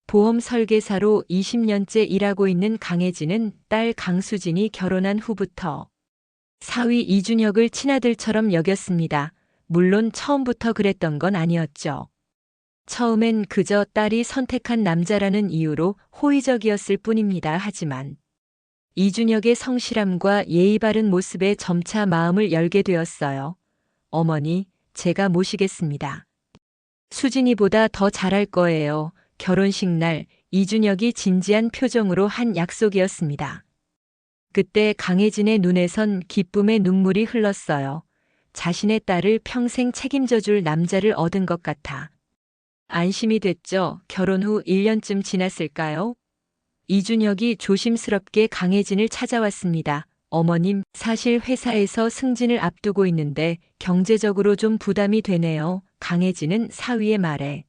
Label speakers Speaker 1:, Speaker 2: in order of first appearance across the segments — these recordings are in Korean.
Speaker 1: 보험 설계사로 20년째 일하고 있는 강혜진은 딸 강수진이 결혼한 후부터 사위 이준혁을 친아들처럼 여겼습니다. 물론 처음부터 그랬던 건 아니었죠. 처음엔 그저 딸이 선택한 남자라는 이유로 호의적이었을 뿐입니다. 하지만 이준혁의 성실함과 예의 바른 모습에 점차 마음을 열게 되었어요. 어머니, 제가 모시겠습니다. 수진이보다 더 잘할 거예요. 결혼식 날 이준혁이 진지한 표정으로 한 약속이었습니다. 그때 강혜진의 눈에선 기쁨의 눈물이 흘렀어요. 자신의 딸을 평생 책임져 줄 남자를 얻은 것 같아. 안심이 됐죠. 결혼 후 1년쯤 지났을까요? 이준혁이 조심스럽게 강혜진을 찾아왔습니다. 어머님, 사실 회사에서 승진을 앞두고 있는데 경제적으로 좀 부담이 되네요. 강혜진은 사위의 말에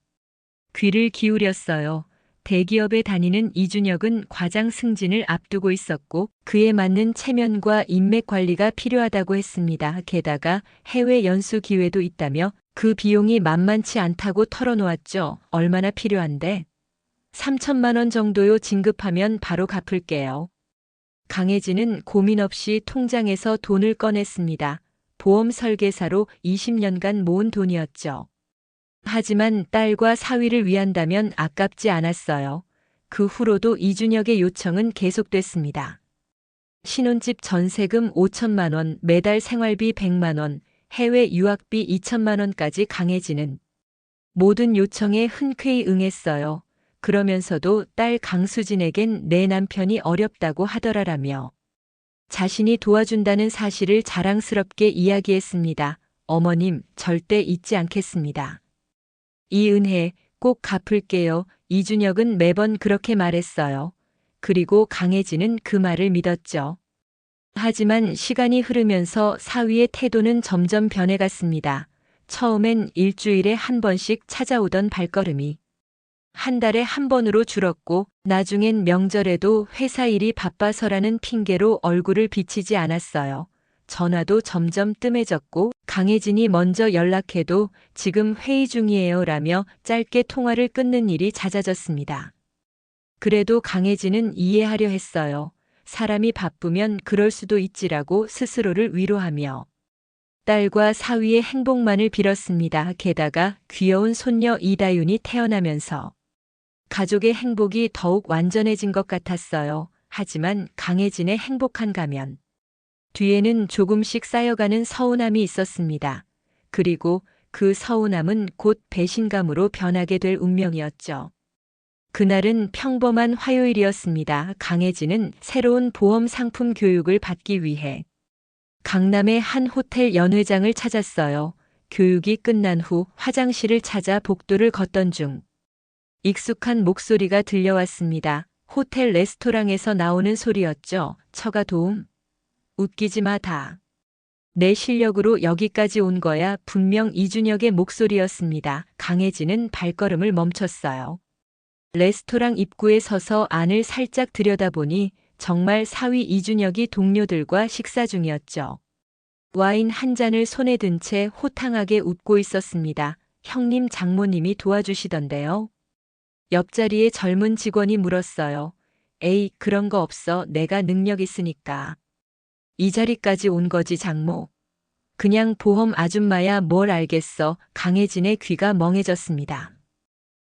Speaker 1: 귀를 기울였어요. 대기업에 다니는 이준혁은 과장 승진을 앞두고 있었고 그에 맞는 체면과 인맥 관리가 필요하다고 했습니다. 게다가 해외 연수 기회도 있다며 그 비용이 만만치 않다고 털어놓았죠. 얼마나 필요한데? 3천만 원 정도요. 진급하면 바로 갚을게요. 강혜진은 고민 없이 통장에서 돈을 꺼냈습니다. 보험 설계사로 20년간 모은 돈이었죠. 하지만 딸과 사위를 위한다면 아깝지 않았어요. 그 후로도 이준혁의 요청은 계속됐습니다. 신혼집 전세금 5천만 원, 매달 생활비 100만 원, 해외 유학비 2천만 원까지 강혜진은 모든 요청에 흔쾌히 응했어요. 그러면서도 딸 강수진에겐 내 남편이 어렵다고 하더라라며 자신이 도와준다는 사실을 자랑스럽게 이야기했습니다. 어머님, 절대 잊지 않겠습니다. 이 은혜 꼭 갚을게요. 이준혁은 매번 그렇게 말했어요. 그리고 강혜진은 그 말을 믿었죠. 하지만 시간이 흐르면서 사위의 태도는 점점 변해갔습니다. 처음엔 일주일에 한 번씩 찾아오던 발걸음이 한 달에 한 번으로 줄었고 나중엔 명절에도 회사 일이 바빠서라는 핑계로 얼굴을 비치지 않았어요. 전화도 점점 뜸해졌고 강혜진이 먼저 연락해도 지금 회의 중이에요 라며 짧게 통화를 끊는 일이 잦아졌습니다. 그래도 강혜진은 이해하려 했어요. 사람이 바쁘면 그럴 수도 있지라고 스스로를 위로하며 딸과 사위의 행복만을 빌었습니다. 게다가 귀여운 손녀 이다윤이 태어나면서 가족의 행복이 더욱 완전해진 것 같았어요. 하지만 강혜진의 행복한 가면 뒤에는 조금씩 쌓여가는 서운함이 있었습니다. 그리고 그 서운함은 곧 배신감으로 변하게 될 운명이었죠. 그날은 평범한 화요일이었습니다. 강혜진은 새로운 보험 상품 교육을 받기 위해 강남의 한 호텔 연회장을 찾았어요. 교육이 끝난 후 화장실을 찾아 복도를 걷던 중 익숙한 목소리가 들려왔습니다. 호텔 레스토랑에서 나오는 소리였죠. 처가 도움. 웃기지 마 다. 내 실력으로 여기까지 온 거야. 분명 이준혁의 목소리였습니다. 강혜진은 발걸음을 멈췄어요. 레스토랑 입구에 서서 안을 살짝 들여다보니 정말 사위 이준혁이 동료들과 식사 중이었죠. 와인 한 잔을 손에 든 채 호탕하게 웃고 있었습니다. 형님 장모님이 도와주시던데요. 옆자리에 젊은 직원이 물었어요. 에이, 그런 거 없어. 내가 능력 있으니까. 이 자리까지 온 거지 장모. 그냥 보험 아줌마야 뭘 알겠어. 강혜진의 귀가 멍해졌습니다.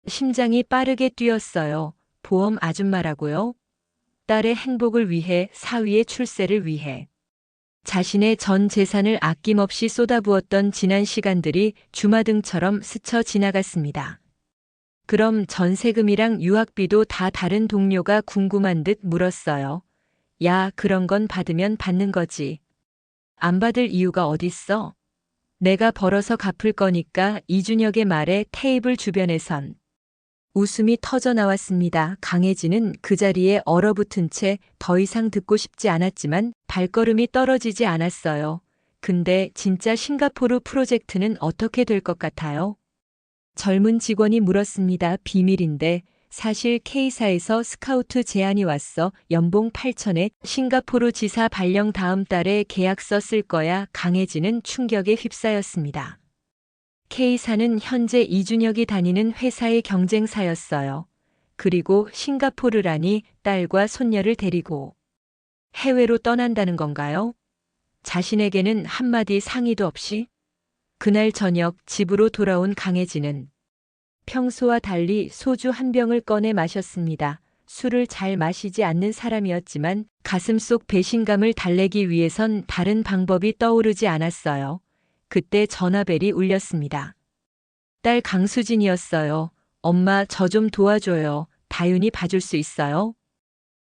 Speaker 1: 심장이 빠르게 뛰었어요. 보험 아줌마라고요? 딸의 행복을 위해, 사위의 출세를 위해. 자신의 전 재산을 아낌없이 쏟아부었던 지난 시간들이 주마등처럼 스쳐 지나갔습니다. 그럼 전세금이랑 유학비도 다 다른 동료가 궁금한 듯 물었어요. 야, 그런 건 받으면 받는 거지. 안 받을 이유가 어딨어? 내가 벌어서 갚을 거니까. 이준혁의 말에 테이블 주변에선 웃음이 터져 나왔습니다. 강혜진은 그 자리에 얼어붙은 채 더 이상 듣고 싶지 않았지만 발걸음이 떨어지지 않았어요. 근데 진짜 싱가포르 프로젝트는 어떻게 될 것 같아요? 젊은 직원이 물었습니다. 비밀인데 사실 K사에서 스카우트 제안이 왔어. 연봉 8천에 싱가포르 지사 발령 다음 달에 계약서 쓸 거야. 강혜진은 충격에 휩싸였습니다. K사는 현재 이준혁이 다니는 회사의 경쟁사였어요. 그리고 싱가포르라니 딸과 손녀를 데리고 해외로 떠난다는 건가요? 자신에게는 한마디 상의도 없이? 그날 저녁 집으로 돌아온 강혜진은 평소와 달리 소주 한 병을 꺼내 마셨습니다. 술을 잘 마시지 않는 사람이었지만 가슴속 배신감을 달래기 위해선 다른 방법이 떠오르지 않았어요. 그때 전화벨이 울렸습니다. 딸 강수진이었어요. 엄마 저 좀 도와줘요. 다윤이 봐줄 수 있어요?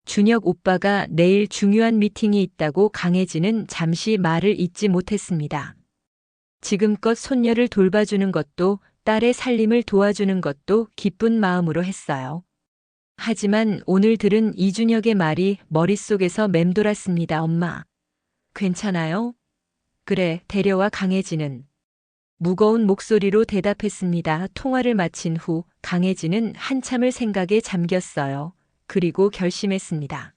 Speaker 1: 준혁 오빠가 내일 중요한 미팅이 있다고 강혜진은 잠시 말을 잇지 못했습니다. 지금껏 손녀를 돌봐주는 것도 딸의 살림을 도와주는 것도 기쁜 마음으로 했어요. 하지만 오늘 들은 이준혁의 말이 머릿속에서 맴돌았습니다. 엄마, 괜찮아요? 그래, 데려와. 강혜진은 무거운 목소리로 대답했습니다. 통화를 마친 후 강혜진은 한참을 생각에 잠겼어요. 그리고 결심했습니다.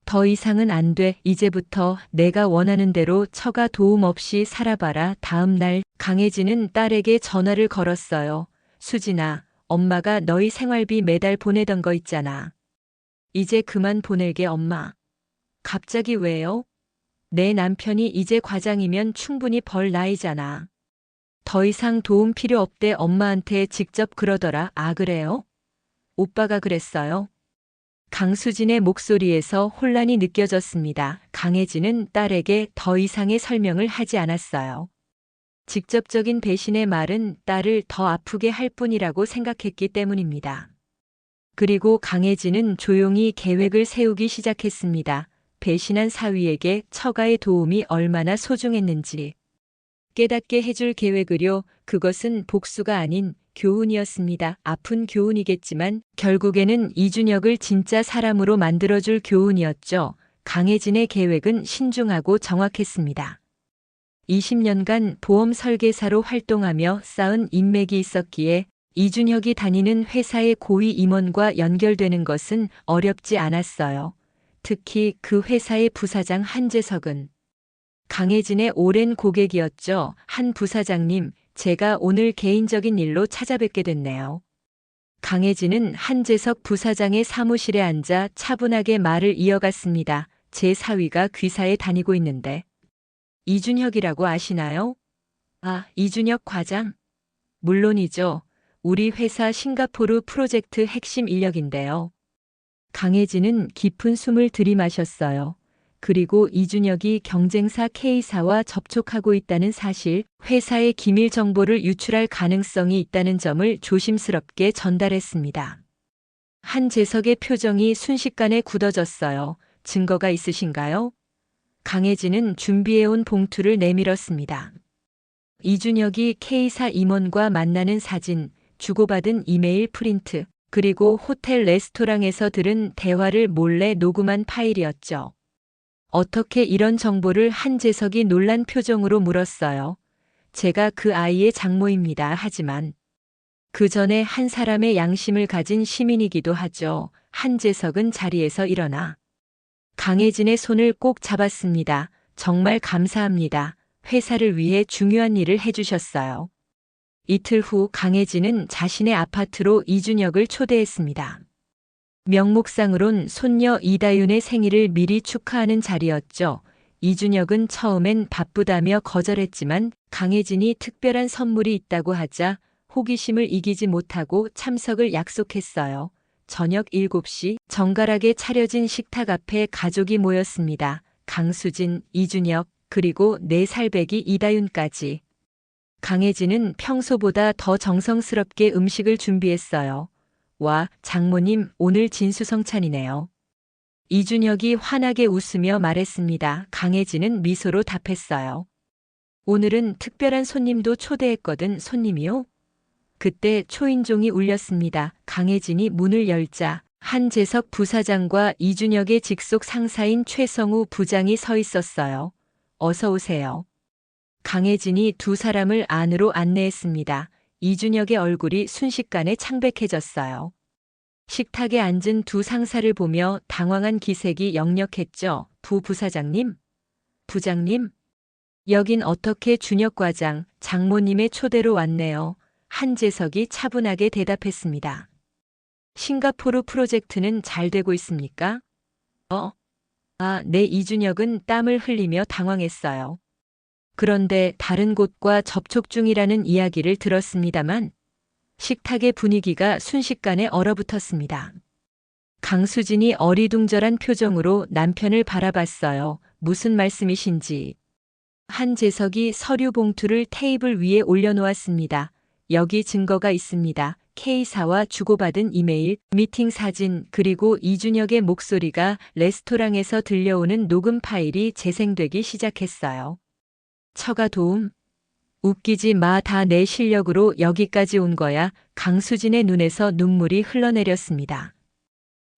Speaker 1: 더 이상은 안 돼. 이제부터 내가 원하는 대로 처가 도움 없이 살아봐라. 다음 날 강혜진은 딸에게 전화를 걸었어요. 수진아, 엄마가 너희 생활비 매달 보내던 거 있잖아. 이제 그만 보낼게. 엄마. 갑자기 왜요? 내 남편이 이제 과장이면 충분히 벌 나이잖아. 더 이상 도움 필요 없대. 엄마한테 직접 그러더라. 아, 그래요? 오빠가 그랬어요? 강수진의 목소리에서 혼란이 느껴졌습니다. 강혜진은 딸에게 더 이상의 설명을 하지 않았어요. 직접적인 배신의 말은 딸을 더 아프게 할 뿐이라고 생각했기 때문입니다. 그리고 강혜진은 조용히 계획을 세우기 시작했습니다. 배신한 사위에게 처가의 도움이 얼마나 소중했는지 깨닫게 해줄 계획을요. 그것은 복수가 아닌 교훈이었습니다. 아픈 교훈이겠지만 결국에는 이준혁을 진짜 사람으로 만들어줄 교훈이었죠. 강혜진의 계획은 신중하고 정확했습니다. 20년간 보험 설계사로 활동하며 쌓은 인맥이 있었기에 이준혁이 다니는 회사의 고위 임원과 연결되는 것은 어렵지 않았어요. 특히 그 회사의 부사장 한재석은 강혜진의 오랜 고객이었죠. 한 부사장님, 제가 오늘 개인적인 일로 찾아뵙게 됐네요. 강혜진은 한재석 부사장의 사무실에 앉아 차분하게 말을 이어갔습니다. 제 사위가 귀사에 다니고 있는데. 이준혁이라고 아시나요? 아, 이준혁 과장? 물론이죠. 우리 회사 싱가포르 프로젝트 핵심 인력인데요. 강혜진은 깊은 숨을 들이마셨어요. 그리고 이준혁이 경쟁사 K사와 접촉하고 있다는 사실, 회사의 기밀 정보를 유출할 가능성이 있다는 점을 조심스럽게 전달했습니다. 한재석의 표정이 순식간에 굳어졌어요. 증거가 있으신가요? 강혜진은 준비해온 봉투를 내밀었습니다. 이준혁이 K사 임원과 만나는 사진, 주고받은 이메일 프린트, 그리고 호텔 레스토랑에서 들은 대화를 몰래 녹음한 파일이었죠. 어떻게 이런 정보를 한재석이 놀란 표정으로 물었어요. 제가 그 아이의 장모입니다. 하지만 그 전에 한 사람의 양심을 가진 시민이기도 하죠. 한재석은 자리에서 일어나 강혜진의 손을 꼭 잡았습니다. 정말 감사합니다. 회사를 위해 중요한 일을 해주셨어요. 이틀 후 강혜진은 자신의 아파트로 이준혁을 초대했습니다. 명목상으론 손녀 이다윤의 생일을 미리 축하하는 자리였죠. 이준혁은 처음엔 바쁘다며 거절했지만 강혜진이 특별한 선물이 있다고 하자 호기심을 이기지 못하고 참석을 약속했어요. 저녁 7시 정갈하게 차려진 식탁 앞에 가족이 모였습니다. 강수진, 이준혁, 그리고 4살배기 이다윤까지. 강혜진은 평소보다 더 정성스럽게 음식을 준비했어요. 와, 장모님, 오늘 진수성찬이네요. 이준혁이 환하게 웃으며 말했습니다. 강혜진은 미소로 답했어요. 오늘은 특별한 손님도 초대했거든. 손님이요? 그때 초인종이 울렸습니다. 강혜진이 문을 열자 한재석 부사장과 이준혁의 직속 상사인 최성우 부장이 서 있었어요. 어서 오세요. 강혜진이 두 사람을 안으로 안내했습니다. 이준혁의 얼굴이 순식간에 창백해졌어요. 식탁에 앉은 두 상사를 보며 당황한 기색이 역력했죠. 부사장님? 부장님? 여긴 어떻게 준혁 과장, 장모님의 초대로 왔네요. 한재석이 차분하게 대답했습니다. 싱가포르 프로젝트는 잘 되고 있습니까? 네, 이준혁은 땀을 흘리며 당황했어요. 그런데 다른 곳과 접촉 중이라는 이야기를 들었습니다만 식탁의 분위기가 순식간에 얼어붙었습니다. 강수진이 어리둥절한 표정으로 남편을 바라봤어요. 무슨 말씀이신지. 한재석이 서류 봉투를 테이블 위에 올려놓았습니다. 여기 증거가 있습니다. K사와 주고받은 이메일, 미팅 사진, 그리고 이준혁의 목소리가 레스토랑에서 들려오는 녹음 파일이 재생되기 시작했어요. 처가 도움? 웃기지 마. 다 내 실력으로 여기까지 온 거야. 강수진의 눈에서 눈물이 흘러내렸습니다.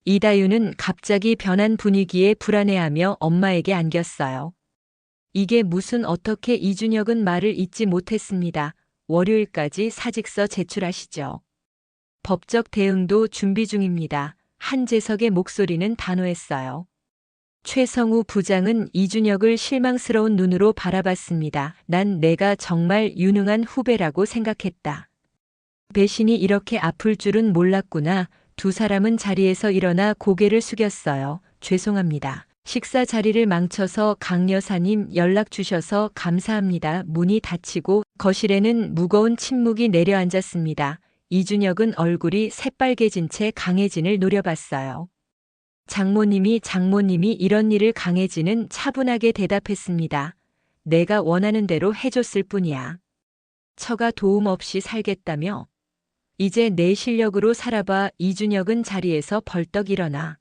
Speaker 1: 이다윤은 갑자기 변한 분위기에 불안해하며 엄마에게 안겼어요. 이게 무슨 어떻게 이준혁은 말을 잇지 못했습니다. 월요일까지 사직서 제출하시죠. 법적 대응도 준비 중입니다. 한재석의 목소리는 단호했어요. 최성우 부장은 이준혁을 실망스러운 눈으로 바라봤습니다. 난 내가 정말 유능한 후배라고 생각했다. 배신이 이렇게 아플 줄은 몰랐구나. 두 사람은 자리에서 일어나 고개를 숙였어요. 죄송합니다. 식사 자리를 망쳐서 강 여사님 연락 주셔서 감사합니다. 문이 닫히고 거실에는 무거운 침묵이 내려앉았습니다. 이준혁은 얼굴이 새빨개진 채 강혜진을 노려봤어요. 장모님이 이런 일을 강혜진은 차분하게 대답했습니다. 내가 원하는 대로 해줬을 뿐이야. 처가 도움 없이 살겠다며? 이제 내 실력으로 살아봐. 이준혁은 자리에서 벌떡 일어나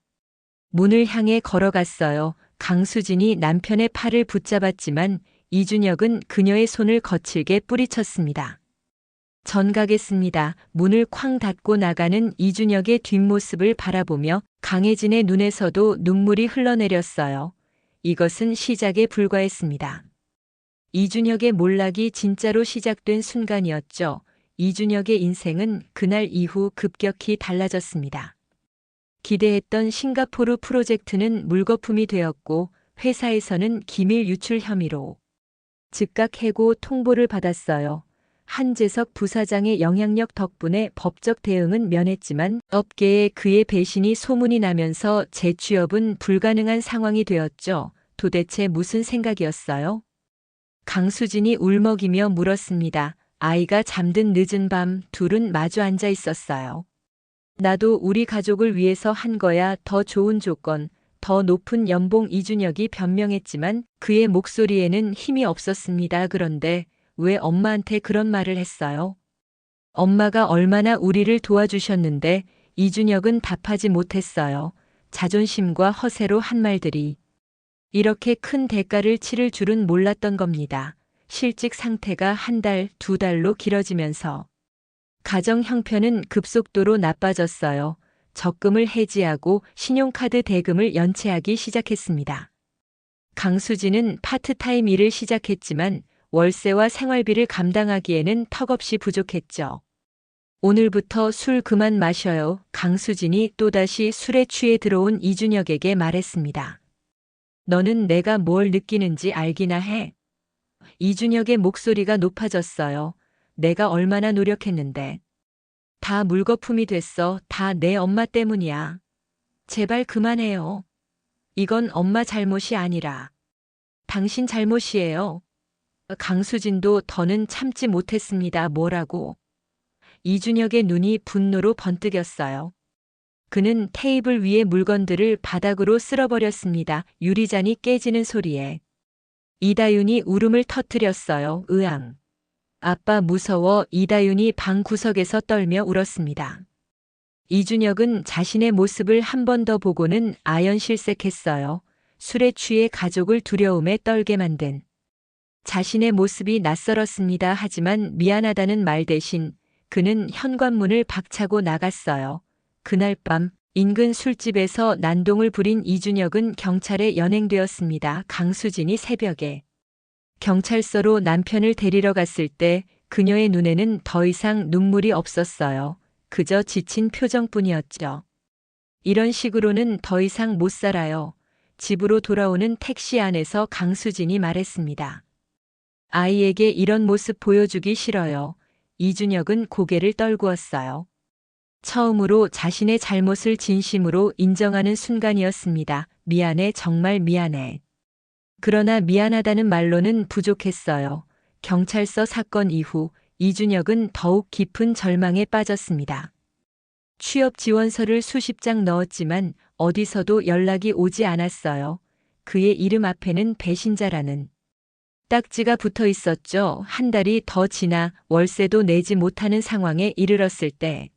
Speaker 1: 문을 향해 걸어갔어요. 강수진이 남편의 팔을 붙잡았지만 이준혁은 그녀의 손을 거칠게 뿌리쳤습니다. 전 가겠습니다. 문을 쾅 닫고 나가는 이준혁의 뒷모습을 바라보며 강혜진의 눈에서도 눈물이 흘러내렸어요. 이것은 시작에 불과했습니다. 이준혁의 몰락이 진짜로 시작된 순간이었죠. 이준혁의 인생은 그날 이후 급격히 달라졌습니다. 기대했던 싱가포르 프로젝트는 물거품이 되었고 회사에서는 기밀 유출 혐의로 즉각 해고 통보를 받았어요. 한재석 부사장의 영향력 덕분에 법적 대응은 면했지만 업계에 그의 배신이 소문이 나면서 재취업은 불가능한 상황이 되었죠. 도대체 무슨 생각이었어요? 강수진이 울먹이며 물었습니다. 아이가 잠든 늦은 밤 둘은 마주 앉아 있었어요. 나도 우리 가족을 위해서 한 거야. 더 좋은 조건, 더 높은 연봉. 이준혁이 변명했지만 그의 목소리에는 힘이 없었습니다. 그런데 왜 엄마한테 그런 말을 했어요? 엄마가 얼마나 우리를 도와주셨는데. 이준혁은 답하지 못했어요. 자존심과 허세로 한 말들이 이렇게 큰 대가를 치를 줄은 몰랐던 겁니다. 실직 상태가 한 달, 두 달로 길어지면서 가정 형편은 급속도로 나빠졌어요. 적금을 해지하고 신용카드 대금을 연체하기 시작했습니다. 강수진은 파트타임 일을 시작했지만 월세와 생활비를 감당하기에는 턱없이 부족했죠. 오늘부터 술 그만 마셔요. 강수진이 또다시 술에 취해 들어온 이준혁에게 말했습니다. 너는 내가 뭘 느끼는지 알기나 해. 이준혁의 목소리가 높아졌어요. 내가 얼마나 노력했는데. 다 물거품이 됐어. 다 내 엄마 때문이야. 제발 그만해요. 이건 엄마 잘못이 아니라 당신 잘못이에요. 강수진도 더는 참지 못했습니다. 뭐라고? 이준혁의 눈이 분노로 번뜩였어요. 그는 테이블 위의 물건들을 바닥으로 쓸어버렸습니다. 유리잔이 깨지는 소리에 이다윤이 울음을 터뜨렸어요. 으앙. 아빠 무서워. 이다윤이 방 구석에서 떨며 울었습니다. 이준혁은 자신의 모습을 한 번 더 보고는 아연실색했어요. 술에 취해 가족을 두려움에 떨게 만든 자신의 모습이 낯설었습니다. 하지만 미안하다는 말 대신 그는 현관문을 박차고 나갔어요. 그날 밤 인근 술집에서 난동을 부린 이준혁은 경찰에 연행되었습니다. 강수진이 새벽에 경찰서로 남편을 데리러 갔을 때 그녀의 눈에는 더 이상 눈물이 없었어요. 그저 지친 표정뿐이었죠. 이런 식으로는 더 이상 못 살아요. 집으로 돌아오는 택시 안에서 강수진이 말했습니다. 아이에게 이런 모습 보여주기 싫어요. 이준혁은 고개를 떨구었어요. 처음으로 자신의 잘못을 진심으로 인정하는 순간이었습니다. 미안해, 정말 미안해. 그러나 미안하다는 말로는 부족했어요. 경찰서 사건 이후 이준혁은 더욱 깊은 절망에 빠졌습니다. 취업 지원서를 수십 장 넣었지만 어디서도 연락이 오지 않았어요. 그의 이름 앞에는 배신자라는 딱지가 붙어 있었죠. 한 달이 더 지나 월세도 내지 못하는 상황에 이르렀을 때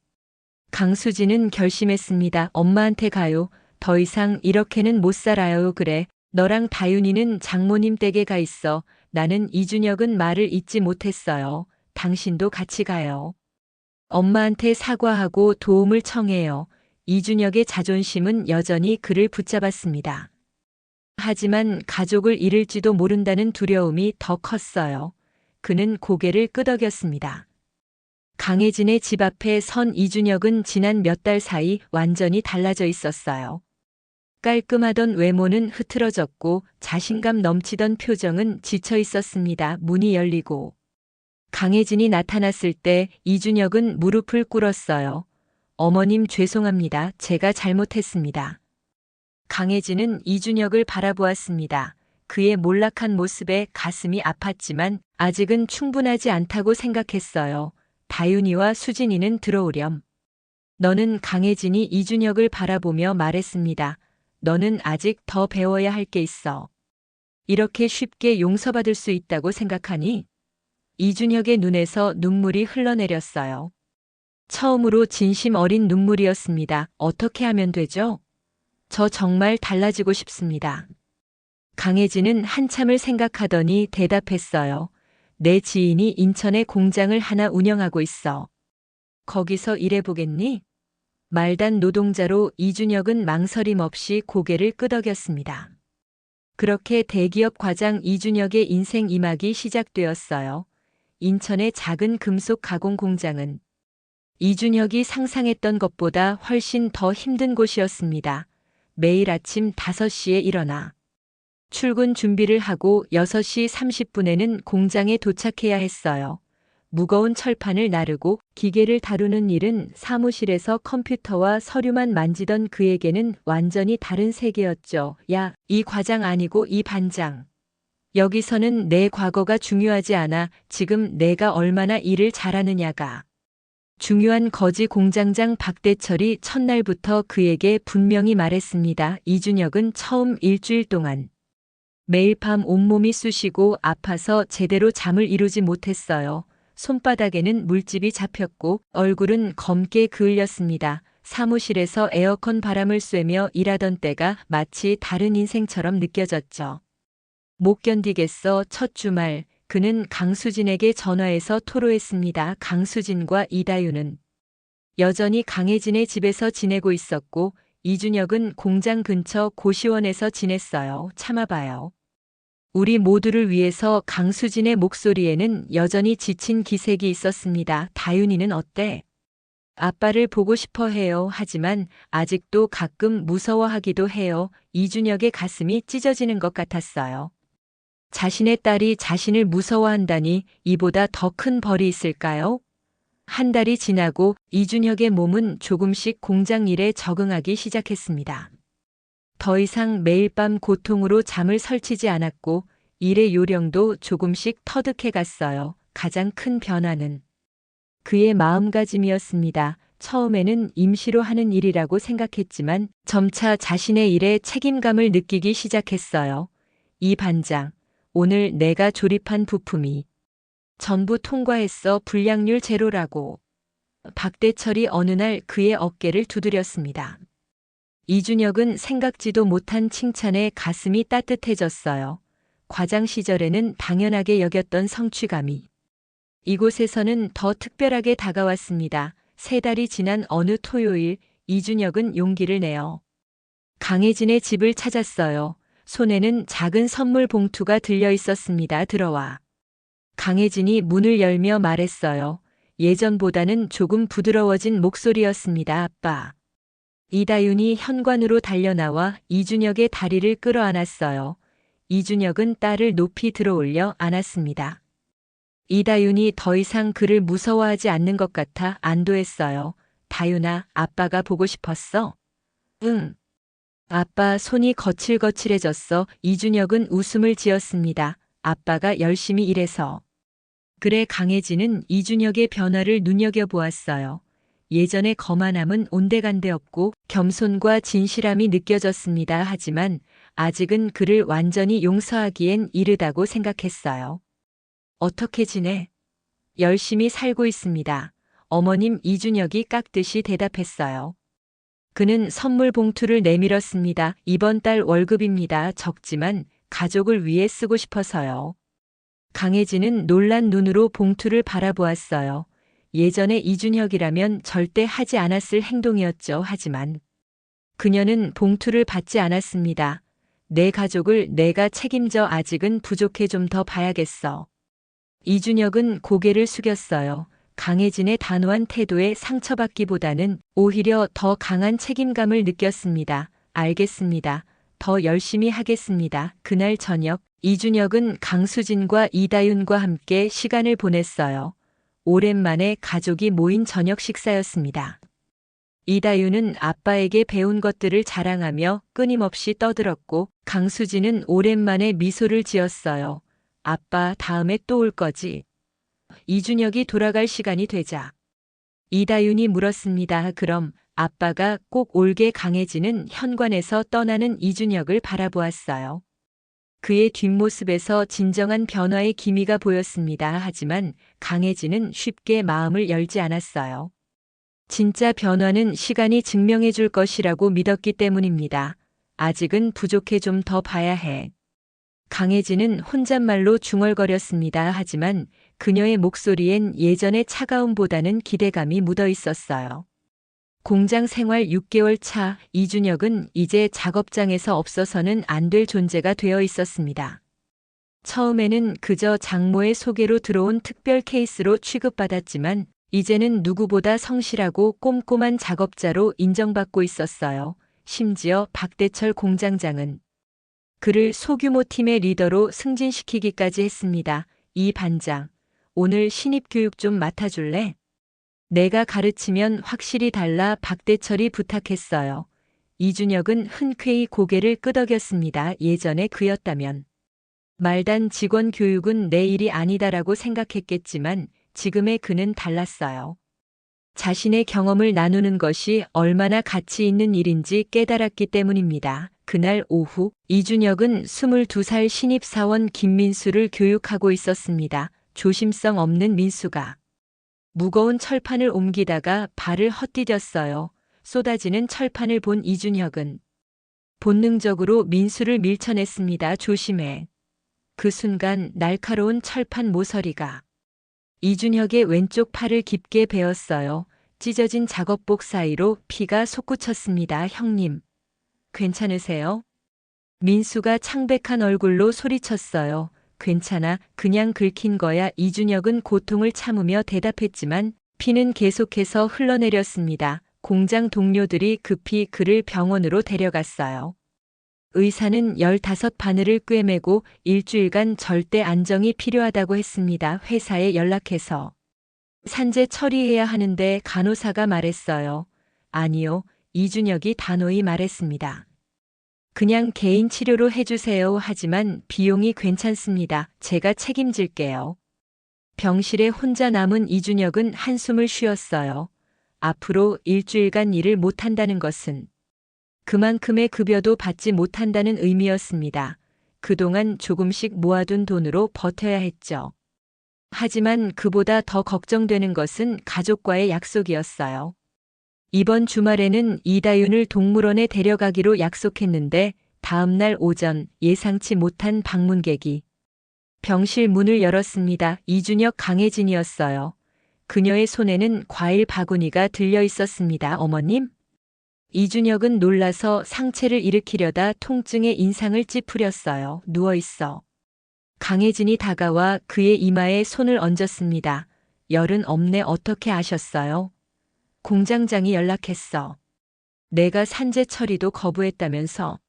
Speaker 1: 강수진은 결심했습니다. 엄마한테 가요. 더 이상 이렇게는 못 살아요. 그래. 너랑 다윤이는 장모님 댁에 가 있어. 나는 이준혁은 말을 잊지 못했어요. 당신도 같이 가요. 엄마한테 사과하고 도움을 청해요. 이준혁의 자존심은 여전히 그를 붙잡았습니다. 하지만 가족을 잃을지도 모른다는 두려움이 더 컸어요. 그는 고개를 끄덕였습니다. 강혜진의 집 앞에 선 이준혁은 지난 몇 달 사이 완전히 달라져 있었어요. 깔끔하던 외모는 흐트러졌고 자신감 넘치던 표정은 지쳐 있었습니다. 문이 열리고 강혜진이 나타났을 때 이준혁은 무릎을 꿇었어요. 어머님 죄송합니다. 제가 잘못했습니다. 강혜진은 이준혁을 바라보았습니다. 그의 몰락한 모습에 가슴이 아팠지만 아직은 충분하지 않다고 생각했어요. 다윤이와 수진이는 들어오렴. 너는 강혜진이 이준혁을 바라보며 말했습니다. 너는 아직 더 배워야 할 게 있어. 이렇게 쉽게 용서받을 수 있다고 생각하니? 이준혁의 눈에서 눈물이 흘러내렸어요. 처음으로 진심 어린 눈물이었습니다. 어떻게 하면 되죠? 저 정말 달라지고 싶습니다. 강혜진은 한참을 생각하더니 대답했어요. 내 지인이 인천에 공장을 하나 운영하고 있어. 거기서 일해보겠니? 말단 노동자로 이준혁은 망설임 없이 고개를 끄덕였습니다. 그렇게 대기업 과장 이준혁의 인생 2막이 시작되었어요. 인천의 작은 금속 가공 공장은 이준혁이 상상했던 것보다 훨씬 더 힘든 곳이었습니다. 매일 아침 5시에 일어나 출근 준비를 하고 6시 30분에는 공장에 도착해야 했어요. 무거운 철판을 나르고 기계를 다루는 일은 사무실에서 컴퓨터와 서류만 만지던 그에게는 완전히 다른 세계였죠. 야, 이 과장 아니고 이 반장. 여기서는 내 과거가 중요하지 않아. 지금 내가 얼마나 일을 잘하느냐가 중요한 거지. 공장장 박대철이 첫날부터 그에게 분명히 말했습니다. 이준혁은 처음 일주일 동안 매일 밤 온몸이 쑤시고 아파서 제대로 잠을 이루지 못했어요. 손바닥에는 물집이 잡혔고 얼굴은 검게 그을렸습니다. 사무실에서 에어컨 바람을 쐬며 일하던 때가 마치 다른 인생처럼 느껴졌죠. 못 견디겠어. 첫 주말 그는 강수진에게 전화해서 토로했습니다. 강수진과 이다윤은 여전히 강혜진의 집에서 지내고 있었고 이준혁은 공장 근처 고시원에서 지냈어요. 참아봐요. 우리 모두를 위해서. 강수진의 목소리에는 여전히 지친 기색이 있었습니다. 다윤이는 어때? 아빠를 보고 싶어 해요. 하지만 아직도 가끔 무서워하기도 해요. 이준혁의 가슴이 찢어지는 것 같았어요. 자신의 딸이 자신을 무서워한다니 이보다 더 큰 벌이 있을까요? 한 달이 지나고 이준혁의 몸은 조금씩 공장 일에 적응하기 시작했습니다. 더 이상 매일 밤 고통으로 잠을 설치지 않았고 일의 요령도 조금씩 터득해 갔어요. 가장 큰 변화는 그의 마음가짐이었습니다. 처음에는 임시로 하는 일이라고 생각했지만 점차 자신의 일에 책임감을 느끼기 시작했어요. 이 반장, 오늘 내가 조립한 부품이 전부 통과했어. 불량률 제로라고. 박대철이 어느 날 그의 어깨를 두드렸습니다. 이준혁은 생각지도 못한 칭찬에 가슴이 따뜻해졌어요. 과장 시절에는 당연하게 여겼던 성취감이 이곳에서는 더 특별하게 다가왔습니다. 3달이 지난 어느 토요일 이준혁은 용기를 내어 강혜진의 집을 찾았어요. 손에는 작은 선물 봉투가 들려 있었습니다. 들어와. 강혜진이 문을 열며 말했어요. 예전보다는 조금 부드러워진 목소리였습니다. 아빠. 이다윤이 현관으로 달려나와 이준혁의 다리를 끌어안았어요. 이준혁은 딸을 높이 들어올려 안았습니다. 이다윤이 더 이상 그를 무서워하지 않는 것 같아 안도했어요. 다윤아, 아빠가 보고 싶었어? 응. 아빠 손이 거칠거칠해졌어. 이준혁은 웃음을 지었습니다. 아빠가 열심히 일해서. 그래 강혜진은 이준혁의 변화를 눈여겨보았어요. 예전의 거만함은 온데간데 없고 겸손과 진실함이 느껴졌습니다. 하지만 아직은 그를 완전히 용서하기엔 이르다고 생각했어요. 어떻게 지내? 열심히 살고 있습니다. 어머님 이준혁이 깍듯이 대답했어요. 그는 선물 봉투를 내밀었습니다. 이번 달 월급입니다. 적지만 가족을 위해 쓰고 싶어서요. 강혜진은 놀란 눈으로 봉투를 바라보았어요. 예전에 이준혁이라면 절대 하지 않았을 행동이었죠. 하지만 그녀는 봉투를 받지 않았습니다. 내 가족을 내가 책임져. 아직은 부족해. 좀 더 봐야겠어. 이준혁은 고개를 숙였어요. 강혜진의 단호한 태도에 상처받기보다는 오히려 더 강한 책임감을 느꼈습니다. 알겠습니다. 더 열심히 하겠습니다. 그날 저녁, 이준혁은 강수진과 이다윤과 함께 시간을 보냈어요. 오랜만에 가족이 모인 저녁 식사였습니다. 이다윤은 아빠에게 배운 것들을 자랑하며 끊임없이 떠들었고, 강수진은 오랜만에 미소를 지었어요. 아빠, 다음에 또 올 거지? 이준혁이 돌아갈 시간이 되자 이다윤이 물었습니다. 그럼 아빠가 꼭 올게. 강혜진은 현관에서 떠나는 이준혁을 바라보았어요. 그의 뒷모습에서 진정한 변화의 기미가 보였습니다. 하지만 강혜진은 쉽게 마음을 열지 않았어요. 진짜 변화는 시간이 증명해 줄 것이라고 믿었기 때문입니다. 아직은 부족해. 좀 더 봐야 해. 강혜진은 혼잣말로 중얼거렸습니다. 하지만 그녀의 목소리엔 예전의 차가움보다는 기대감이 묻어 있었어요. 공장 생활 6개월 차, 이준혁은 이제 작업장에서 없어서는 안 될 존재가 되어 있었습니다. 처음에는 그저 장모의 소개로 들어온 특별 케이스로 취급받았지만 이제는 누구보다 성실하고 꼼꼼한 작업자로 인정받고 있었어요. 심지어 박대철 공장장은 그를 소규모 팀의 리더로 승진시키기까지 했습니다. 이 반장, 오늘 신입 교육 좀 맡아줄래? 내가 가르치면 확실히 달라. 박대철이 부탁했어요. 이준혁은 흔쾌히 고개를 끄덕였습니다. 예전에 그였다면 말단 직원 교육은 내 일이 아니다라고 생각했겠지만 지금의 그는 달랐어요. 자신의 경험을 나누는 것이 얼마나 가치 있는 일인지 깨달았기 때문입니다. 그날 오후 이준혁은 22살 신입사원 김민수를 교육하고 있었습니다. 조심성 없는 민수가 무거운 철판을 옮기다가 발을 헛디뎠어요. 쏟아지는 철판을 본 이준혁은 본능적으로 민수를 밀쳐냈습니다. 조심해. 그 순간 날카로운 철판 모서리가 이준혁의 왼쪽 팔을 깊게 베었어요. 찢어진 작업복 사이로 피가 솟구쳤습니다. 형님, 괜찮으세요? 민수가 창백한 얼굴로 소리쳤어요. 괜찮아, 그냥 긁힌 거야. 이준혁은 고통을 참으며 대답했지만 피는 계속해서 흘러내렸습니다. 공장 동료들이 급히 그를 병원으로 데려갔어요. 의사는 15바늘을 꿰매고 일주일간 절대 안정이 필요하다고 했습니다. 회사에 연락해서 산재 처리해야 하는데 간호사가 말했어요. 아니요, 이준혁이 단호히 말했습니다. 그냥 개인 치료로 해주세요. 하지만 비용이 괜찮습니다. 제가 책임질게요. 병실에 혼자 남은 이준혁은 한숨을 쉬었어요. 앞으로 일주일간 일을 못한다는 것은 그만큼의 급여도 받지 못한다는 의미였습니다. 그동안 조금씩 모아둔 돈으로 버텨야 했죠. 하지만 그보다 더 걱정되는 것은 가족과의 약속이었어요. 이번 주말에는 이다윤을 동물원에 데려가기로 약속했는데 다음 날 오전 예상치 못한 방문객이 병실 문을 열었습니다. 이준혁 강혜진이었어요. 그녀의 손에는 과일 바구니가 들려 있었습니다. 어머님? 이준혁은 놀라서 상체를 일으키려다 통증의 인상을 찌푸렸어요. 누워있어. 강혜진이 다가와 그의 이마에 손을 얹었습니다. 열은 없네. 어떻게 아셨어요? 공장장이 연락했어. 내가 산재 처리도 거부했다면서.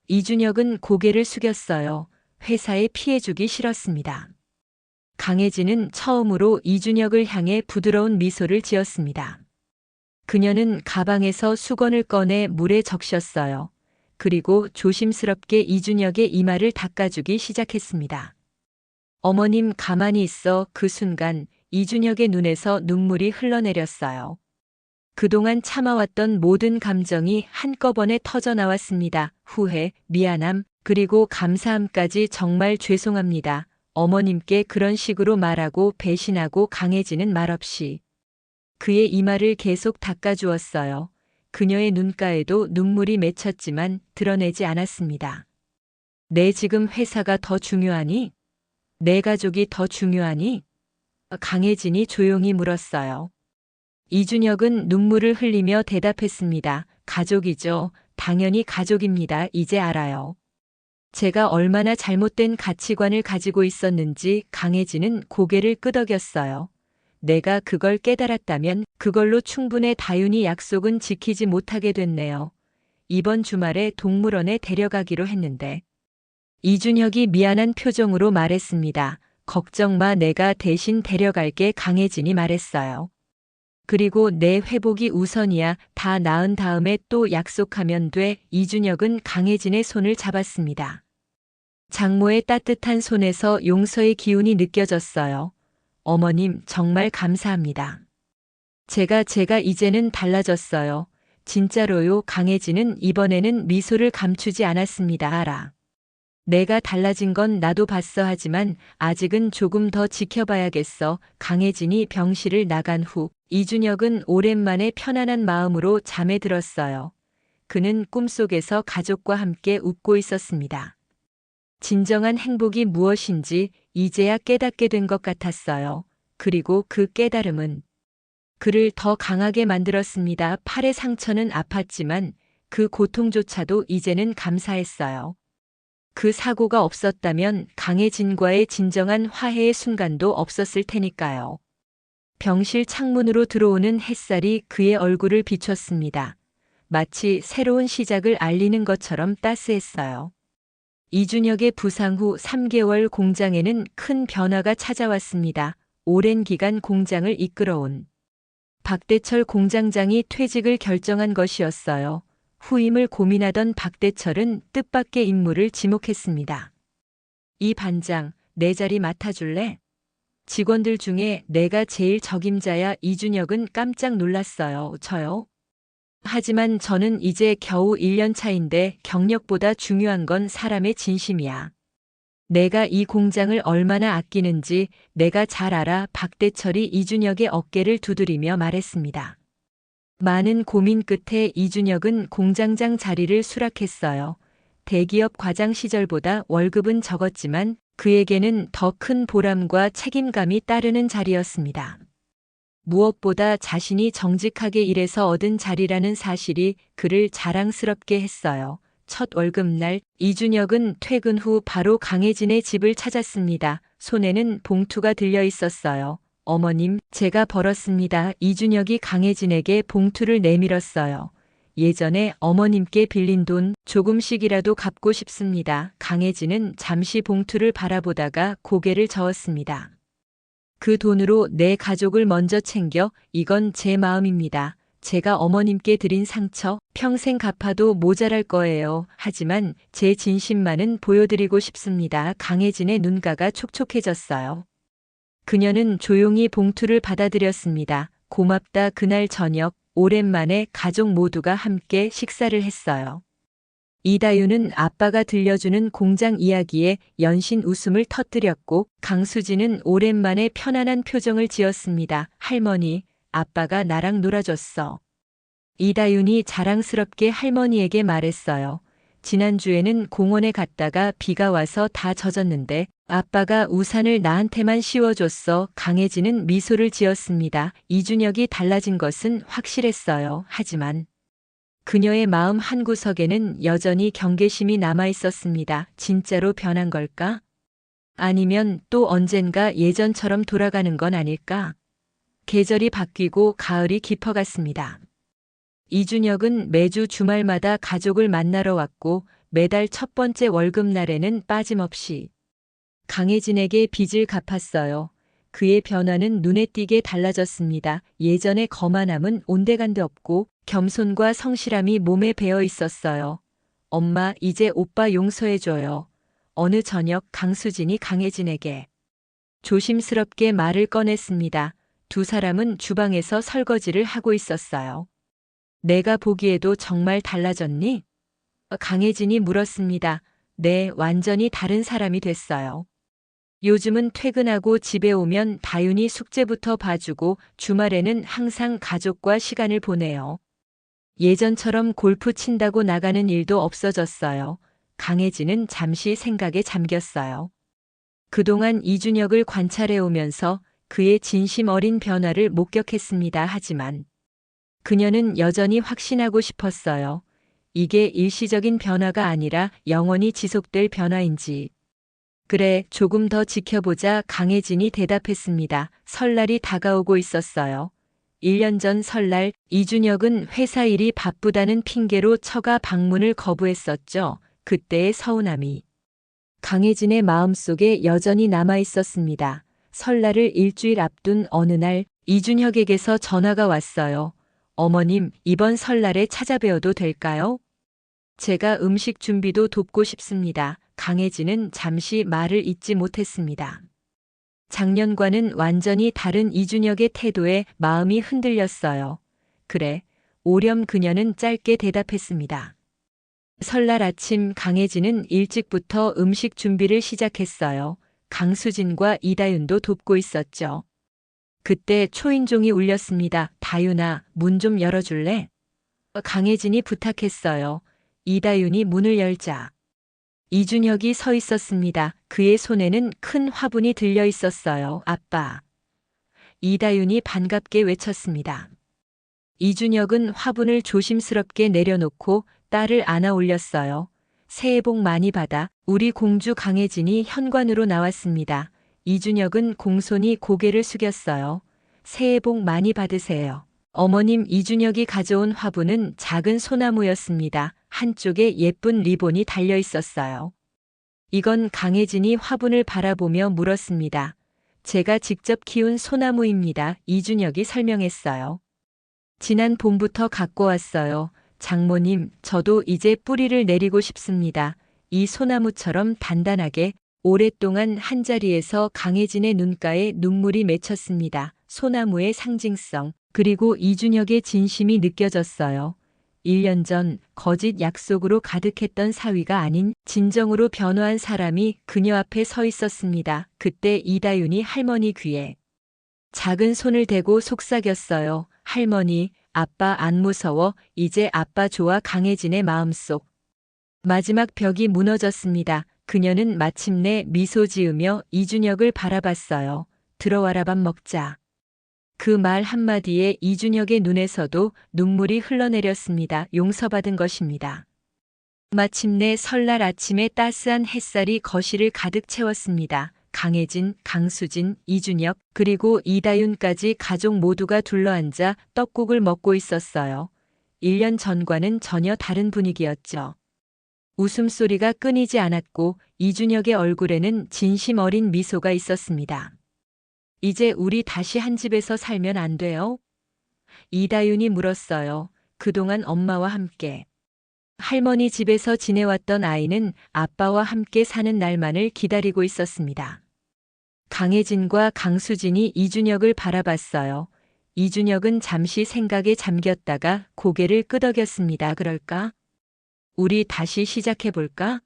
Speaker 1: 이준혁은 고개를 숙였어요. 회사에 피해주기 싫었습니다. 강혜진은 처음으로 이준혁을 향해 부드러운 미소를 지었습니다. 그녀는 가방에서 수건을 꺼내 물에 적셨어요. 그리고 조심스럽게 이준혁의 이마를 닦아주기 시작했습니다. 어머님 가만히 있어. 그 순간 이준혁의 눈에서 눈물이 흘러내렸어요. 그동안 참아왔던 모든 감정이 한꺼번에 터져 나왔습니다. 후회, 미안함, 그리고 감사함까지. 정말 죄송합니다. 어머님께 그런 식으로 말하고 배신하고. 강혜진은 말없이 그의 이마를 계속 닦아주었어요. 그녀의 눈가에도 눈물이 맺혔지만 드러내지 않았습니다. 내 지금 회사가 더 중요하니? 내 가족이 더 중요하니? 강혜진이 조용히 물었어요. 이준혁은 눈물을 흘리며 대답했습니다. 가족이죠. 당연히 가족입니다. 이제 알아요. 제가 얼마나 잘못된 가치관을 가지고 있었는지. 강혜진은 고개를 끄덕였어요. 내가 그걸 깨달았다면 그걸로 충분해. 다윤이 약속은 지키지 못하게 됐네요. 이번 주말에 동물원에 데려가기로 했는데. 이준혁이 미안한 표정으로 말했습니다. 걱정 마. 내가 대신 데려갈게. 강혜진이 말했어요. 그리고 내 회복이 우선이야. 다 나은 다음에 또 약속하면 돼. 이준혁은 강혜진의 손을 잡았습니다. 장모의 따뜻한 손에서 용서의 기운이 느껴졌어요. 어머님, 정말 감사합니다. 제가 이제는 달라졌어요. 진짜로요. 강혜진은 이번에는 미소를 감추지 않았습니다. 알아. 내가 달라진 건 나도 봤어. 하지만 아직은 조금 더 지켜봐야겠어. 강혜진이 병실을 나간 후 이준혁은 오랜만에 편안한 마음으로 잠에 들었어요. 그는 꿈속에서 가족과 함께 웃고 있었습니다. 진정한 행복이 무엇인지 이제야 깨닫게 된 것 같았어요. 그리고 그 깨달음은 그를 더 강하게 만들었습니다. 팔의 상처는 아팠지만 그 고통조차도 이제는 감사했어요. 그 사고가 없었다면 강혜진과의 진정한 화해의 순간도 없었을 테니까요. 병실 창문으로 들어오는 햇살이 그의 얼굴을 비췄습니다. 마치 새로운 시작을 알리는 것처럼 따스했어요. 이준혁의 부상 후 3개월 공장에는 큰 변화가 찾아왔습니다. 오랜 기간 공장을 이끌어온 박대철 공장장이 퇴직을 결정한 것이었어요. 후임을 고민하던 박대철은 뜻밖의 인물을 지목했습니다. 이 반장, 내 자리 맡아줄래? 직원들 중에 내가 제일 적임자야. 이준혁은 깜짝 놀랐어요. 저요? 하지만 저는 이제 겨우 1년 차인데 경력보다 중요한 건 사람의 진심이야. 내가 이 공장을 얼마나 아끼는지 내가 잘 알아. 박대철이 이준혁의 어깨를 두드리며 말했습니다. 많은 고민 끝에 이준혁은 공장장 자리를 수락했어요. 대기업 과장 시절보다 월급은 적었지만 그에게는 더 큰 보람과 책임감이 따르는 자리였습니다. 무엇보다 자신이 정직하게 일해서 얻은 자리라는 사실이 그를 자랑스럽게 했어요. 첫 월급날 이준혁은 퇴근 후 바로 강혜진의 집을 찾았습니다. 손에는 봉투가 들려 있었어요. 어머님, 제가 벌었습니다. 이준혁이 강혜진에게 봉투를 내밀었어요. 예전에 어머님께 빌린 돈 조금씩이라도 갚고 싶습니다. 강혜진은 잠시 봉투를 바라보다가 고개를 저었습니다. 그 돈으로 내 가족을 먼저 챙겨. 이건 제 마음입니다. 제가 어머님께 드린 상처 평생 갚아도 모자랄 거예요. 하지만 제 진심만은 보여드리고 싶습니다. 강혜진의 눈가가 촉촉해졌어요. 그녀는 조용히 봉투를 받아들였습니다. 고맙다. 그날 저녁 오랜만에 가족 모두가 함께 식사를 했어요. 이다윤은 아빠가 들려주는 공장 이야기에 연신 웃음을 터뜨렸고 강수진은 오랜만에 편안한 표정을 지었습니다. 할머니, 아빠가 나랑 놀아줬어. 이다윤이 자랑스럽게 할머니에게 말했어요. 지난주에는 공원에 갔다가 비가 와서 다 젖었는데 아빠가 우산을 나한테만 씌워줬어. 강혜진은 미소를 지었습니다. 이준혁이 달라진 것은 확실했어요. 하지만 그녀의 마음 한구석에는 여전히 경계심이 남아 있었습니다. 진짜로 변한 걸까? 아니면 또 언젠가 예전처럼 돌아가는 건 아닐까? 계절이 바뀌고 가을이 깊어갔습니다. 이준혁은 매주 주말마다 가족을 만나러 왔고 매달 첫 번째 월급날에는 빠짐없이 강혜진에게 빚을 갚았어요. 그의 변화는 눈에 띄게 달라졌습니다. 예전의 거만함은 온데간데 없고 겸손과 성실함이 몸에 배어 있었어요. 엄마, 이제 오빠 용서해줘요. 어느 저녁 강수진이 강혜진에게 조심스럽게 말을 꺼냈습니다. 두 사람은 주방에서 설거지를 하고 있었어요. 내가 보기에도 정말 달라졌니? 강혜진이 물었습니다. 네, 완전히 다른 사람이 됐어요. 요즘은 퇴근하고 집에 오면 다윤이 숙제부터 봐주고 주말에는 항상 가족과 시간을 보내요. 예전처럼 골프 친다고 나가는 일도 없어졌어요. 강혜진은 잠시 생각에 잠겼어요. 그동안 이준혁을 관찰해 오면서 그의 진심 어린 변화를 목격했습니다. 하지만 그녀는 여전히 확신하고 싶었어요. 이게 일시적인 변화가 아니라 영원히 지속될 변화인지. 그래, 조금 더 지켜보자. 강혜진이 대답했습니다. 설날이 다가오고 있었어요. 1년 전 설날 이준혁은 회사 일이 바쁘다는 핑계로 처가 방문을 거부했었죠. 그때의 서운함이 강혜진의 마음속에 여전히 남아 있었습니다. 설날을 일주일 앞둔 어느 날 이준혁에게서 전화가 왔어요. 어머님, 이번 설날에 찾아뵈어도 될까요? 제가 음식 준비도 돕고 싶습니다. 강혜진은 잠시 말을 잇지 못했습니다. 작년과는 완전히 다른 이준혁의 태도에 마음이 흔들렸어요. 그래, 오렴. 그녀는 짧게 대답했습니다. 설날 아침 강혜진은 일찍부터 음식 준비를 시작했어요. 강수진과 이다윤도 돕고 있었죠. 그때 초인종이 울렸습니다. 다윤아, 문 좀 열어줄래? 강혜진이 부탁했어요. 이다윤이 문을 열자 이준혁이 서 있었습니다. 그의 손에는 큰 화분이 들려 있었어요. 아빠. 이다윤이 반갑게 외쳤습니다. 이준혁은 화분을 조심스럽게 내려놓고 딸을 안아 올렸어요. 새해 복 많이 받아. 우리 공주. 강혜진이 현관으로 나왔습니다. 이준혁은 공손히 고개를 숙였어요. 새해 복 많이 받으세요. 어머님. 이준혁이 가져온 화분은 작은 소나무였습니다. 한쪽에 예쁜 리본이 달려 있었어요. 이건 강혜진이 화분을 바라보며 물었습니다. 제가 직접 키운 소나무입니다. 이준혁이 설명했어요. 지난 봄부터 갖고 왔어요. 장모님, 저도 이제 뿌리를 내리고 싶습니다. 이 소나무처럼 단단하게. 오랫동안 한자리에서 강혜진의 눈가에 눈물이 맺혔습니다. 소나무의 상징성, 그리고 이준혁의 진심이 느껴졌어요. 1년 전 거짓 약속으로 가득했던 사위가 아닌 진정으로 변화한 사람이 그녀 앞에 서 있었습니다. 그때 이다윤이 할머니 귀에 작은 손을 대고 속삭였어요. 할머니, 아빠 안 무서워. 이제 아빠 좋아. 강혜진의 마음속 마지막 벽이 무너졌습니다. 그녀는 마침내 미소 지으며 이준혁을 바라봤어요. 들어와라, 밥 먹자. 그 말 한마디에 이준혁의 눈에서도 눈물이 흘러내렸습니다. 용서받은 것입니다. 마침내 설날 아침에 따스한 햇살이 거실을 가득 채웠습니다. 강혜진, 강수진, 이준혁, 그리고 이다윤까지 가족 모두가 둘러앉아 떡국을 먹고 있었어요. 1년 전과는 전혀 다른 분위기였죠. 웃음소리가 끊이지 않았고 이준혁의 얼굴에는 진심 어린 미소가 있었습니다. 이제 우리 다시 한 집에서 살면 안 돼요? 이다윤이 물었어요. 그동안 엄마와 함께 할머니 집에서 지내왔던 아이는 아빠와 함께 사는 날만을 기다리고 있었습니다. 강혜진과 강수진이 이준혁을 바라봤어요. 이준혁은 잠시 생각에 잠겼다가 고개를 끄덕였습니다. 그럴까? 우리 다시 시작해볼까?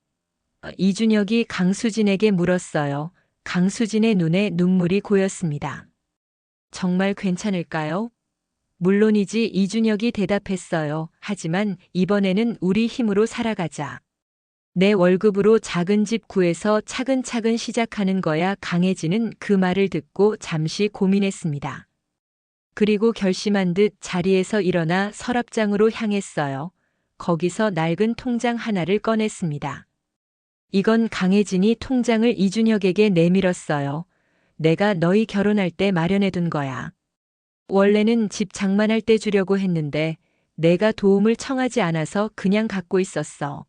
Speaker 1: 이준혁이 강수진에게 물었어요. 강수진의 눈에 눈물이 고였습니다. 정말 괜찮을까요? 물론이지. 이준혁이 대답했어요. 하지만 이번에는 우리 힘으로 살아가자. 내 월급으로 작은 집 구해서 차근차근 시작하는 거야. 강혜진은 그 말을 듣고 잠시 고민했습니다. 그리고 결심한 듯 자리에서 일어나 서랍장으로 향했어요. 거기서 낡은 통장 하나를 꺼냈습니다. 이건 강혜진이 통장을 이준혁에게 내밀었어요. 내가 너희 결혼할 때 마련해둔 거야. 원래는 집 장만할 때 주려고 했는데 내가 도움을 청하지 않아서 그냥 갖고 있었어.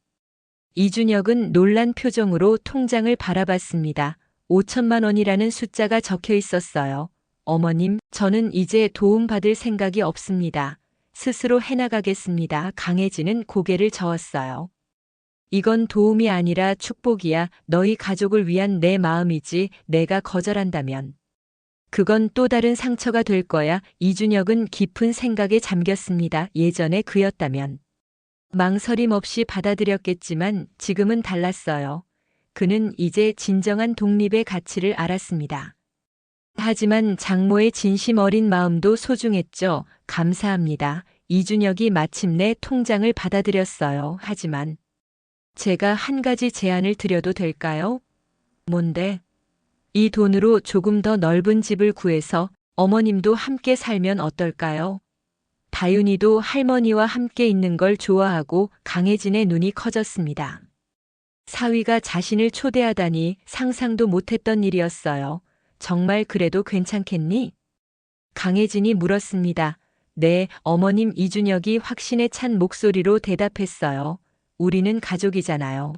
Speaker 1: 이준혁은 놀란 표정으로 통장을 바라봤습니다. 5천만 원이라는 숫자가 적혀 있었어요. 어머님, 저는 이제 도움받을 생각이 없습니다. 스스로 해나가겠습니다. 강혜진은 고개를 저었어요. 이건 도움이 아니라 축복이야. 너희 가족을 위한 내 마음이지. 내가 거절한다면 그건 또 다른 상처가 될 거야. 이준혁은 깊은 생각에 잠겼습니다. 예전에 그였다면 망설임 없이 받아들였겠지만 지금은 달랐어요. 그는 이제 진정한 독립의 가치를 알았습니다. 하지만 장모의 진심 어린 마음도 소중했죠. 감사합니다. 이준혁이 마침내 통장을 받아들였어요. 하지만 제가 한 가지 제안을 드려도 될까요? 뭔데? 이 돈으로 조금 더 넓은 집을 구해서 어머님도 함께 살면 어떨까요? 다윤이도 할머니와 함께 있는 걸 좋아하고 강혜진의 눈이 커졌습니다. 사위가 자신을 초대하다니 상상도 못했던 일이었어요. 정말 그래도 괜찮겠니? 강혜진이 물었습니다. 네, 어머님. 이준혁이 확신에 찬 목소리로 대답했어요. 우리는 가족이잖아요.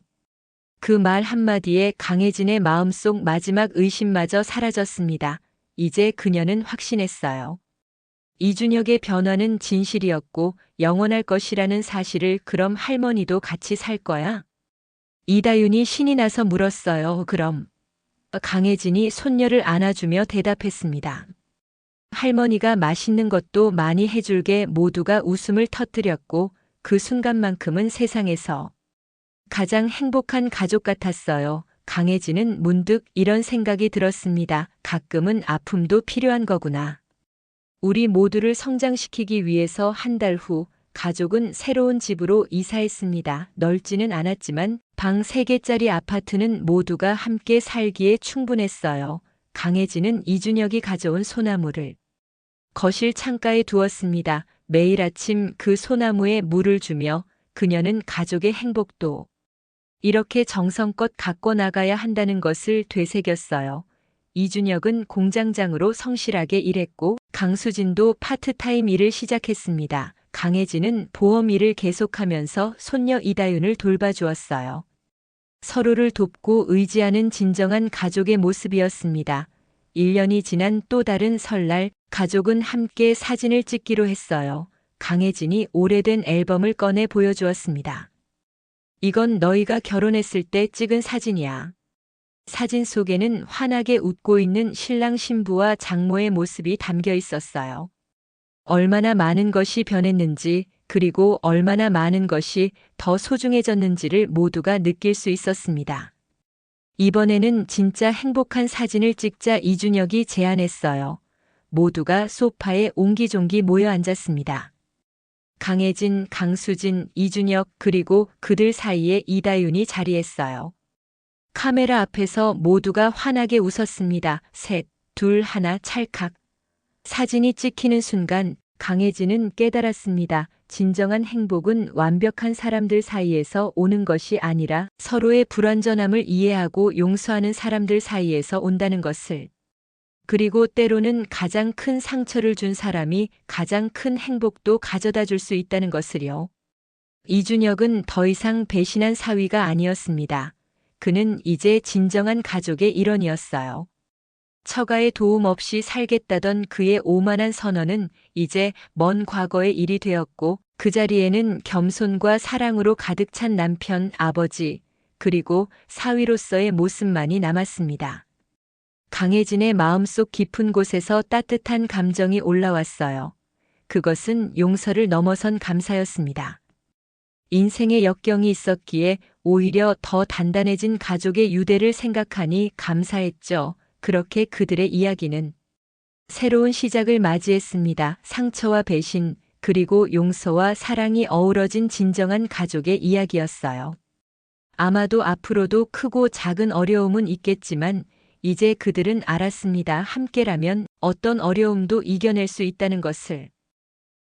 Speaker 1: 그 말 한마디에 강혜진의 마음속 마지막 의심마저 사라졌습니다. 이제 그녀는 확신했어요. 이준혁의 변화는 진실이었고 영원할 것이라는 사실을. 그럼 할머니도 같이 살 거야? 이다윤이 신이 나서 물었어요. 그럼. 강혜진이 손녀를 안아주며 대답했습니다. 할머니가 맛있는 것도 많이 해줄게. 모두가 웃음을 터뜨렸고 그 순간만큼은 세상에서 가장 행복한 가족 같았어요. 강혜진은 문득 이런 생각이 들었습니다. 가끔은 아픔도 필요한 거구나. 우리 모두를 성장시키기 위해서 한 달 후 가족은 새로운 집으로 이사했습니다. 넓지는 않았지만 방 3개짜리 아파트는 모두가 함께 살기에 충분했어요. 강혜진은 이준혁이 가져온 소나무를 거실 창가에 두었습니다. 매일 아침 그 소나무에 물을 주며 그녀는 가족의 행복도 이렇게 정성껏 가꿔 나가야 한다는 것을 되새겼어요. 이준혁은 공장장으로 성실하게 일했고 강수진도 파트타임 일을 시작했습니다. 강혜진은 보험 일을 계속하면서 손녀 이다윤을 돌봐주었어요. 서로를 돕고 의지하는 진정한 가족의 모습이었습니다. 1년이 지난 또 다른 설날, 가족은 함께 사진을 찍기로 했어요. 강혜진이 오래된 앨범을 꺼내 보여주었습니다. 이건 너희가 결혼했을 때 찍은 사진이야. 사진 속에는 환하게 웃고 있는 신랑 신부와 장모의 모습이 담겨 있었어요. 얼마나 많은 것이 변했는지, 그리고 얼마나 많은 것이 더 소중해졌는지를 모두가 느낄 수 있었습니다. 이번에는 진짜 행복한 사진을 찍자. 이준혁이 제안했어요. 모두가 소파에 옹기종기 모여 앉았습니다. 강혜진, 강수진, 이준혁, 그리고 그들 사이에 이다윤이 자리했어요. 카메라 앞에서 모두가 환하게 웃었습니다. 셋, 둘, 하나, 찰칵. 사진이 찍히는 순간 강혜진은 깨달았습니다. 진정한 행복은 완벽한 사람들 사이에서 오는 것이 아니라 서로의 불완전함을 이해하고 용서하는 사람들 사이에서 온다는 것을. 그리고 때로는 가장 큰 상처를 준 사람이 가장 큰 행복도 가져다 줄 수 있다는 것을요. 이준혁은 더 이상 배신한 사위가 아니었습니다. 그는 이제 진정한 가족의 일원이었어요. 처가의 도움 없이 살겠다던 그의 오만한 선언은 이제 먼 과거의 일이 되었고 그 자리에는 겸손과 사랑으로 가득 찬 남편, 아버지, 그리고 사위로서의 모습만이 남았습니다. 강혜진의 마음속 깊은 곳에서 따뜻한 감정이 올라왔어요. 그것은 용서를 넘어선 감사였습니다. 인생의 역경이 있었기에 오히려 더 단단해진 가족의 유대를 생각하니 감사했죠. 그렇게 그들의 이야기는 새로운 시작을 맞이했습니다. 상처와 배신, 그리고 용서와 사랑이 어우러진 진정한 가족의 이야기였어요. 아마도 앞으로도 크고 작은 어려움은 있겠지만 이제 그들은 알았습니다. 함께라면 어떤 어려움도 이겨낼 수 있다는 것을.